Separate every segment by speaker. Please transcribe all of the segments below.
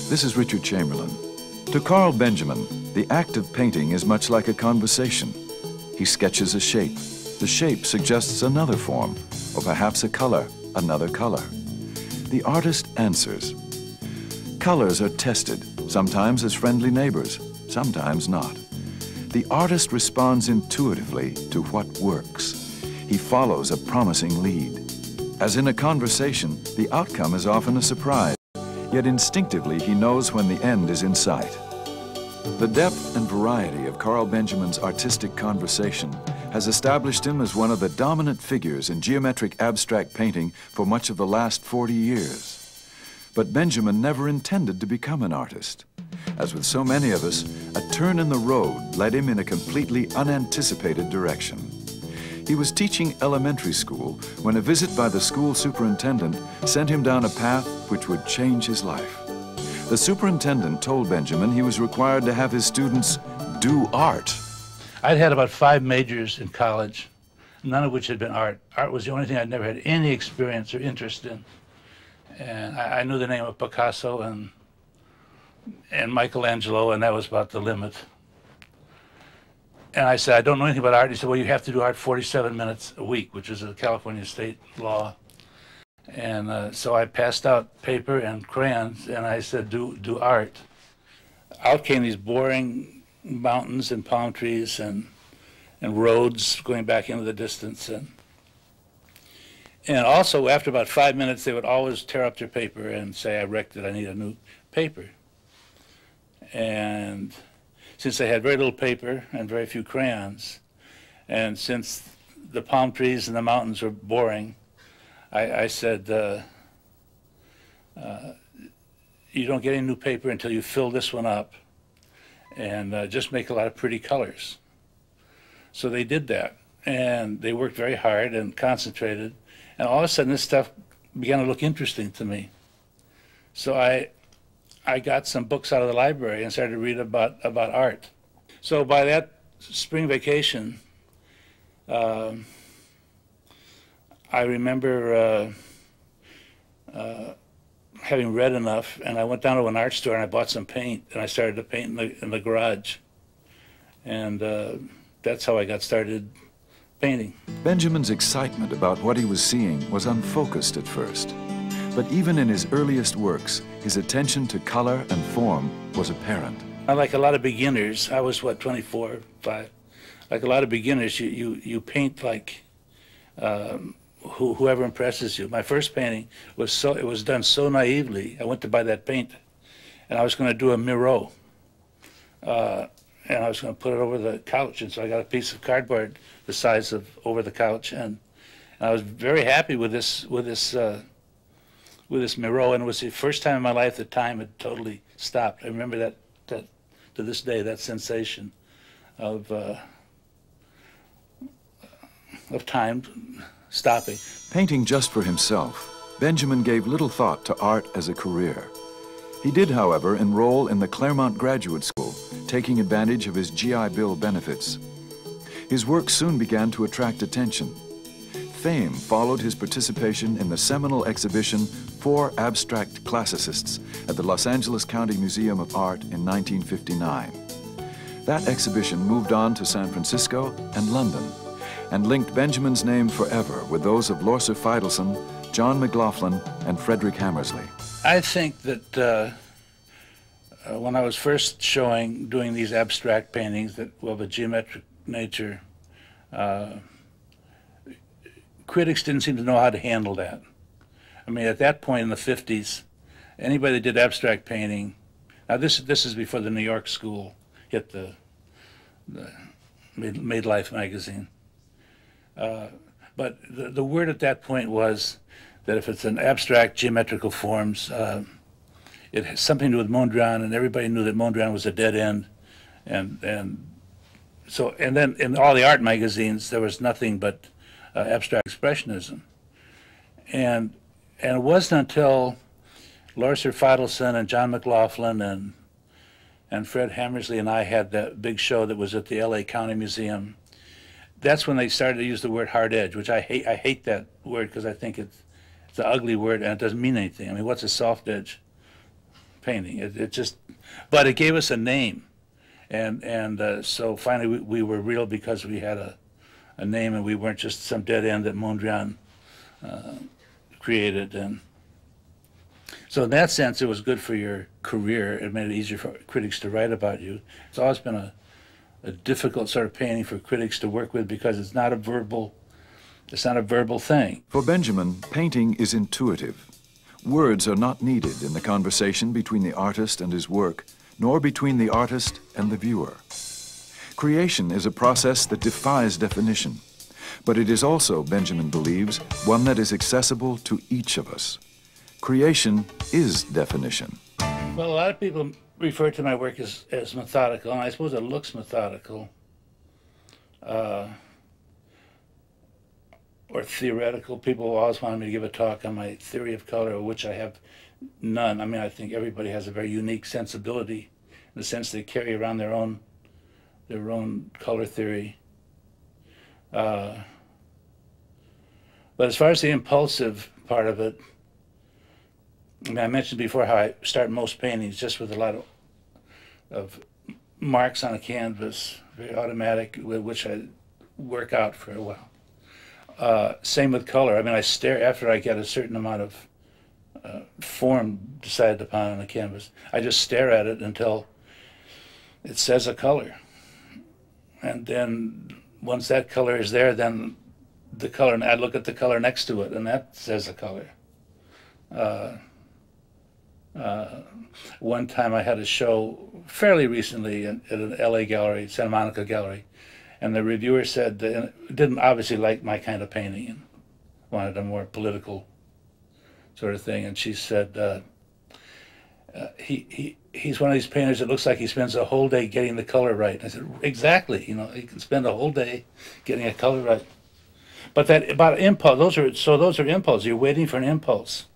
Speaker 1: This is Richard Chamberlain. To Karl Benjamin, the act of painting is much like a conversation. He sketches a shape. The shape suggests another form, or perhaps a color, another color. The artist answers. Colors are tested, sometimes as friendly neighbors, sometimes not. The artist responds intuitively to what works. He follows a promising lead. As in a conversation, the outcome is often a surprise, yet instinctively he knows when the end is in sight. The depth and variety of Karl Benjamin's artistic conversation has established him as one of the dominant figures in geometric abstract painting for much of the last 40 years. But Benjamin never intended to become an artist. As with so many of us, a turn in the road led him in a completely unanticipated direction. He was teaching elementary school when a visit by the school superintendent sent him down a path which would change his life. The superintendent told Benjamin he was required to have his students do art.
Speaker 2: I'd had about 5 majors in college, none of which had been art. Art was the only thing I'd never had any experience or interest in. And I knew the name of Picasso and Michelangelo, and that was about the limit. And I said, I don't know anything about art. He said, well, you have to do art 47 minutes a week, which is a California state law. And so I passed out paper and crayons, and I said, do art. Out came these boring mountains and palm trees and roads going back into the distance. And also, after about 5 minutes, they would always tear up their paper and say, I wrecked it, I need a new paper. And since they had very little paper and very few crayons, and since the palm trees and the mountains were boring, I said, you don't get any new paper until you fill this one up and just make a lot of pretty colors. So they did that, and they worked very hard and concentrated, and all of a sudden this stuff began to look interesting to me. So I got some books out of the library and started to read about art. So by that spring vacation, I remember having read enough, and I went down to an art store and I bought some paint, and I started to paint in the garage. And that's how I got started painting.
Speaker 1: Benjamin's excitement about what he was seeing was unfocused at first. But even in his earliest works, his attention to color and form was apparent.
Speaker 2: Like a lot of beginners, I was, what, 24, 5? Like a lot of beginners, you paint like whoever impresses you. My first painting was it was done so naively. I went to buy that paint, and I was going to do a Miro, and I was going to put it over the couch. And so I got a piece of cardboard the size of over the couch, and I was very happy with this Miro, and it was the first time in my life that time had totally stopped. I remember that to this day, that sensation of time stopping.
Speaker 1: Painting just for himself, Benjamin gave little thought to art as a career. He did, however, enroll in the Claremont Graduate School, taking advantage of his GI Bill benefits. His work soon began to attract attention. Fame followed his participation in the seminal exhibition, Four Abstract Classicists, at the Los Angeles County Museum of Art in 1959. That exhibition moved on to San Francisco and London, and linked Benjamin's name forever with those of Lorcer Feidelson, John McLaughlin, and Frederick Hammersley.
Speaker 2: I think that when I was first doing these abstract paintings that of a geometric nature, critics didn't seem to know how to handle that. I mean, at that point in the 50s, anybody that did abstract painting, now this is before the New York School hit the Made Life magazine. But the word at that point was that if it's an abstract geometrical forms, it has something to do with Mondrian, and everybody knew that Mondrian was a dead end. And then in all the art magazines, there was nothing but abstract expressionism. And it wasn't until Lorcer Feidelson and John McLaughlin and Fred Hammersley and I had that big show that was at the LA County Museum. That's when they started to use the word hard edge, which I hate. I hate that word because I think it's an ugly word and it doesn't mean anything. I mean, what's a soft edge painting. It just, but it gave us a name, and so finally we were real because we had a name, and we weren't just some dead end that Mondrian created. And so in that sense, it was good for your career. It made it easier for critics to write about you. It's always been a difficult sort of painting for critics to work with because it's not a verbal thing.
Speaker 1: For Benjamin, painting is intuitive. Words are not needed in the conversation between the artist and his work, nor between the artist and the viewer. Creation is a process that defies definition, but it is also, Benjamin believes, one that is accessible to each of us. Creation is definition.
Speaker 2: Well, a lot of people refer to my work as methodical, and I suppose it looks methodical. Or theoretical. People always wanted me to give a talk on my theory of color, of which I have none. I mean, I think everybody has a very unique sensibility in the sense they carry around their own color theory. But as far as the impulsive part of it, I mean, I mentioned before how I start most paintings just with a lot of marks on a canvas, very automatic, with which I work out for a while. Same with color. I mean, I stare after I get a certain amount of form decided upon on the canvas. I just stare at it until it says a color. And then once that color is there, then the color, and I look at the color next to it, and that says a color. One time I had a show fairly recently at an LA gallery, Santa Monica Gallery, and the reviewer said, didn't obviously like my kind of painting and wanted a more political sort of thing. And she said, he's one of these painters that looks like he spends a whole day getting the color right. And I said, exactly, you know, he can spend a whole day getting a color right. But that about impulse, those are impulses. You're waiting for an impulse.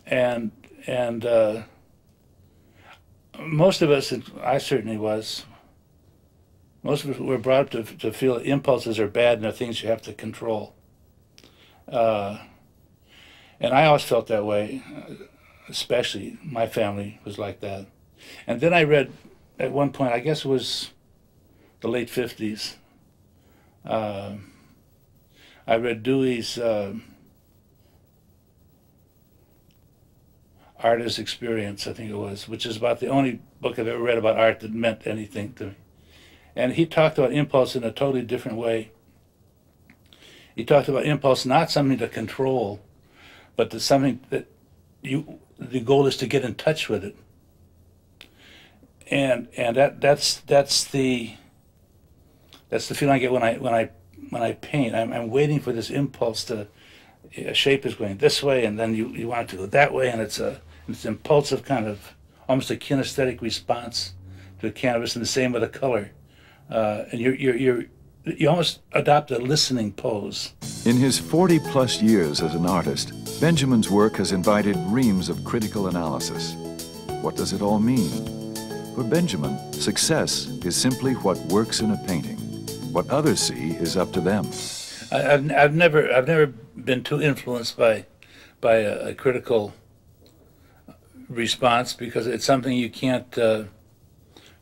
Speaker 2: And most of us, I certainly was, most of us were brought up to feel that impulses are bad and they're things you have to control. And I always felt that way, especially my family was like that. And then I read, at one point, I guess it was the late 50s, I read Dewey's Art as Experience, I think it was, which is about the only book I've ever read about art that meant anything to me. And he talked about impulse in a totally different way. He talked about impulse not something to control, but to something that the goal is to get in touch with it. And that's the feeling I get when I paint. I'm waiting for this impulse to, a shape is going this way, and then you want it to go that way, and it's an impulsive kind of, almost a kinesthetic response to a canvas, and the same with a color. And you almost adopt a listening pose.
Speaker 1: In his 40-plus years as an artist, Benjamin's work has invited reams of critical analysis. What does it all mean? For Benjamin, success is simply what works in a painting. What others see is up to them.
Speaker 2: I've never been too influenced by a critical response, because it's something you can't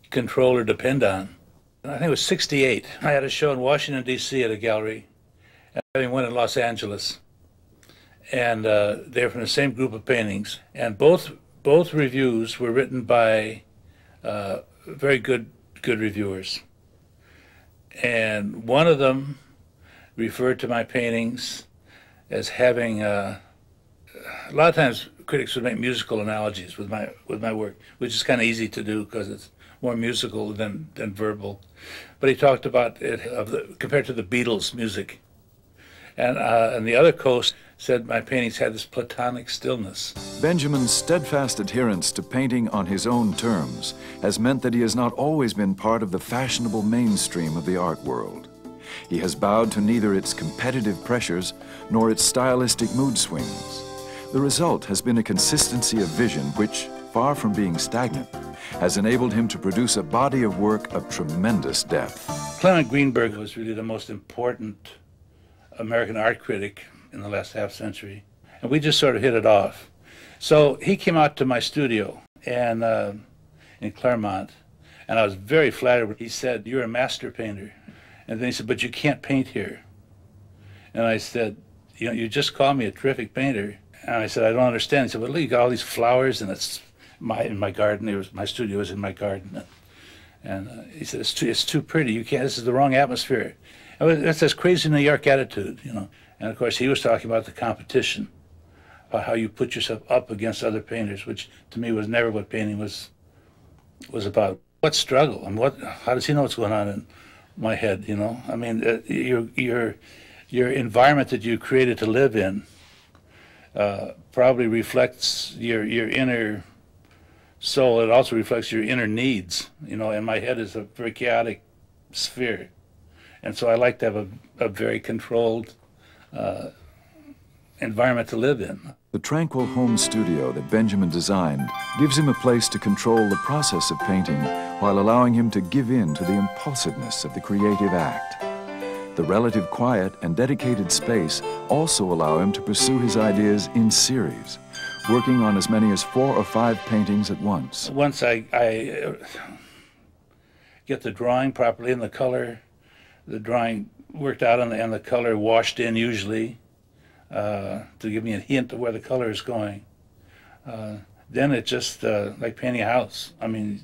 Speaker 2: control or depend on. I think it was '68. I had a show in Washington, D.C. at a gallery, and having one in Los Angeles. And they're from the same group of paintings. And both reviews were written by very good reviewers. And one of them referred to my paintings as having, a lot of times critics would make musical analogies with my work, which is kind of easy to do because it's more musical than verbal. But he talked about it compared to the Beatles' music. And the other coast said my paintings had this platonic stillness.
Speaker 1: Benjamin's steadfast adherence to painting on his own terms has meant that he has not always been part of the fashionable mainstream of the art world. He has bowed to neither its competitive pressures nor its stylistic mood swings. The result has been a consistency of vision which, far from being stagnant, has enabled him to produce a body of work of tremendous depth.
Speaker 2: Clement Greenberg was really the most important American art critic in the last half century, and we just sort of hit it off. So he came out to my studio, and in Claremont, and I was very flattered. He said, "You're a master painter," and then he said, "But you can't paint here." And I said, "You know, you just called me a terrific painter." And I said, "I don't understand." He said, "Well, look, you got all these flowers, and it's in my garden. My studio was in my garden." And he said, it's too pretty. You can't. This is the wrong atmosphere." That's this crazy New York attitude, you know. And of course, he was talking about the competition, about how you put yourself up against other painters, which to me was never what painting was about. What struggle and how does he know what's going on in my head? You know, I mean, your environment that you created to live in probably reflects your inner soul. It also reflects your inner needs. You know, and my head is a very chaotic sphere. And so I like to have a very controlled environment to live in.
Speaker 1: The tranquil home studio that Benjamin designed gives him a place to control the process of painting while allowing him to give in to the impulsiveness of the creative act. The relative quiet and dedicated space also allow him to pursue his ideas in series, working on as many as 4 or 5 paintings at once.
Speaker 2: Once I get the drawing properly and the drawing worked out and the color washed in usually to give me a hint of where the color is going. Then it's just like painting a house. I mean,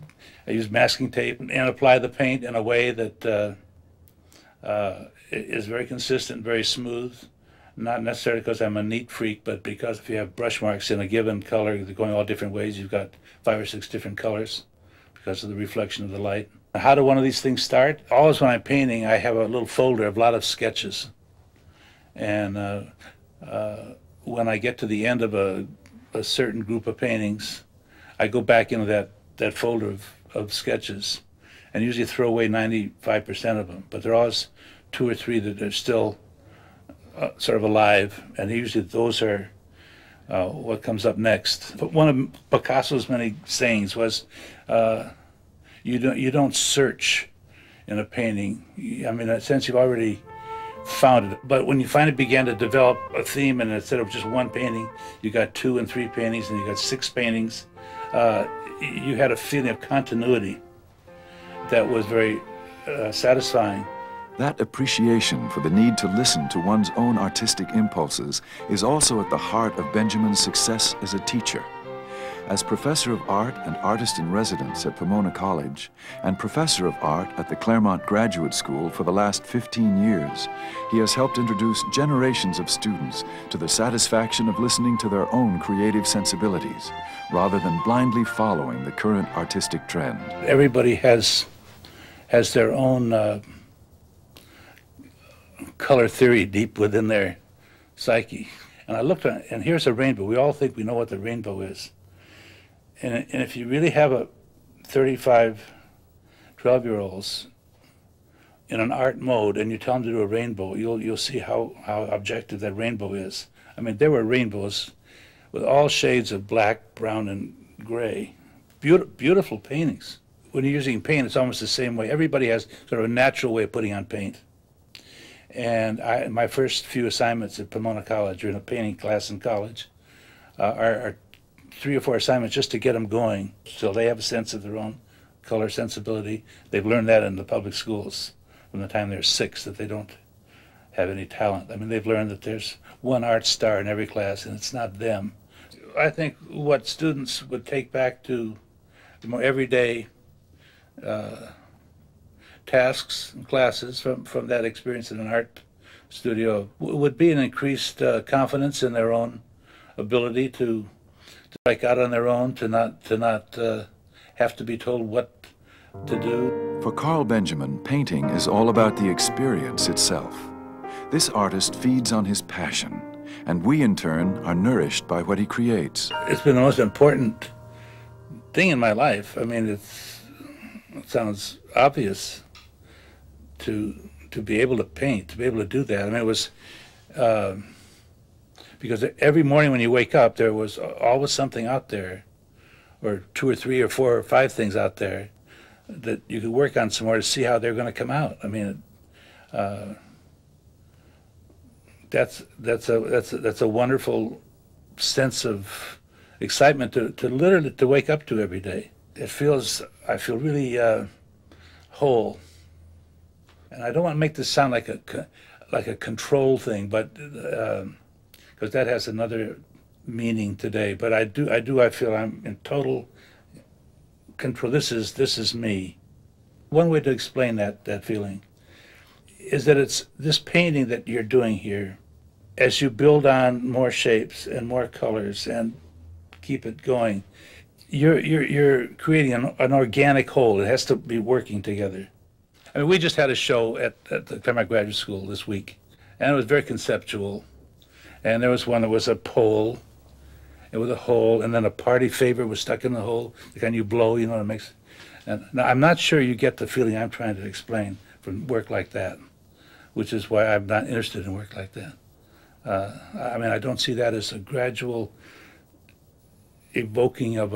Speaker 2: I use masking tape and apply the paint in a way that is very consistent, very smooth. Not necessarily because I'm a neat freak, but because if you have brush marks in a given color, they're going all different ways. You've got 5 or 6 different colors because of the reflection of the light. How do one of these things start? Always when I'm painting, I have a little folder of a lot of sketches. And when I get to the end of a certain group of paintings, I go back into that folder of sketches and usually throw away 95% of them. But there are always 2 or 3 that are still sort of alive, and usually those are what comes up next. But one of Picasso's many sayings was, you don't search in a painting. I mean, in a sense, you've already found it. But when you finally began to develop a theme, and instead of just one painting, you got 2 and 3 paintings, and you got 6 paintings, you had a feeling of continuity that was very satisfying.
Speaker 1: That appreciation for the need to listen to one's own artistic impulses is also at the heart of Benjamin's success as a teacher. As professor of art and artist-in-residence at Pomona College and professor of art at the Claremont Graduate School for the last 15 years, he has helped introduce generations of students to the satisfaction of listening to their own creative sensibilities, rather than blindly following the current artistic trend.
Speaker 2: Everybody has their own color theory deep within their psyche. And I looked at it, and here's a rainbow. We all think we know what the rainbow is. And if you really have a 35 12-year-olds in an art mode and you tell them to do a rainbow, you'll see how objective that rainbow is. I mean, there were rainbows with all shades of black, brown, and gray. Beautiful paintings. When you're using paint, it's almost the same way. Everybody has sort of a natural way of putting on paint. And my first few assignments at Pomona College, or in a painting class in college, are 3 or 4 assignments just to get them going, so they have a sense of their own color sensibility. They've learned that in the public schools from the time they're 6, that they don't have any talent. I mean, they've learned that there's one art star in every class, and it's not them. I think what students would take back to the more everyday tasks and classes from that experience in an art studio would be an increased confidence in their own ability to strike out on their own, to not have to be told what to do.
Speaker 1: For Karl Benjamin, painting is all about the experience itself. This artist feeds on his passion, and we in turn are nourished by what he creates.
Speaker 2: It's been the most important thing in my life. I mean, it sounds obvious to be able to paint, to be able to do that. I mean, it was because every morning when you wake up, there was always something out there, or 2 or 3 or 4 or 5 things out there that you could work on some more to see how they're going to come out. I mean, that's a wonderful sense of excitement to literally to wake up to every day. I feel really whole. And I don't want to make this sound like a control thing, but because that has another meaning today. But I feel I'm in total control. This is me. One way to explain that feeling is that it's this painting that you're doing here. As you build on more shapes and more colors and keep it going, you're creating an organic whole. It has to be working together. I mean, we just had a show at the Claremont Graduate School this week, and it was very conceptual. And there was one that was a pole, it was a hole, and then a party favor was stuck in the hole. The kind you blow, you know, it makes. And now, I'm not sure you get the feeling I'm trying to explain from work like that, which is why I'm not interested in work like that. I mean, I don't see that as a gradual evoking of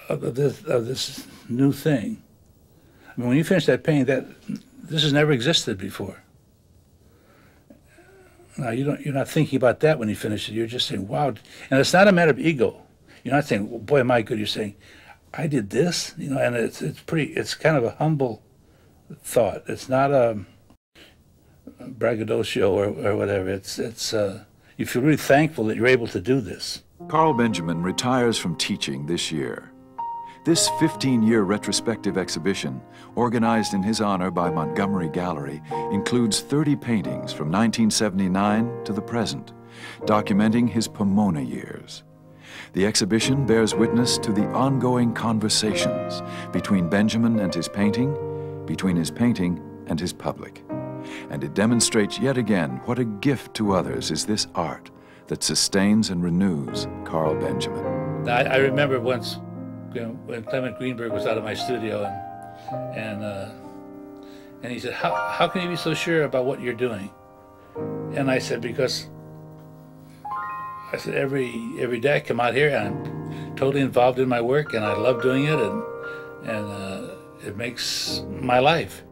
Speaker 2: this new thing. I mean, when you finish that painting, this has never existed before. Now you're not thinking about that when you finish it. You're just saying, "Wow!" And it's not a matter of ego. You're not saying, well, "Boy, am I good." You're saying, "I did this," you know. And it's kind of a humble thought. It's not a braggadocio or whatever. You feel really thankful that you're able to do this.
Speaker 1: Karl Benjamin retires from teaching this year. This 15-year retrospective exhibition, organized in his honor by Montgomery Gallery, includes 30 paintings from 1979 to the present, documenting his Pomona years. The exhibition bears witness to the ongoing conversations between Benjamin and his painting, between his painting and his public. And it demonstrates yet again what a gift to others is this art that sustains and renews Karl Benjamin.
Speaker 2: I remember once, you know, when Clement Greenberg was out of my studio, and he said, how can you be so sure about what you're doing? And I said, because every day I come out here and I'm totally involved in my work and I love doing it, and it makes my life.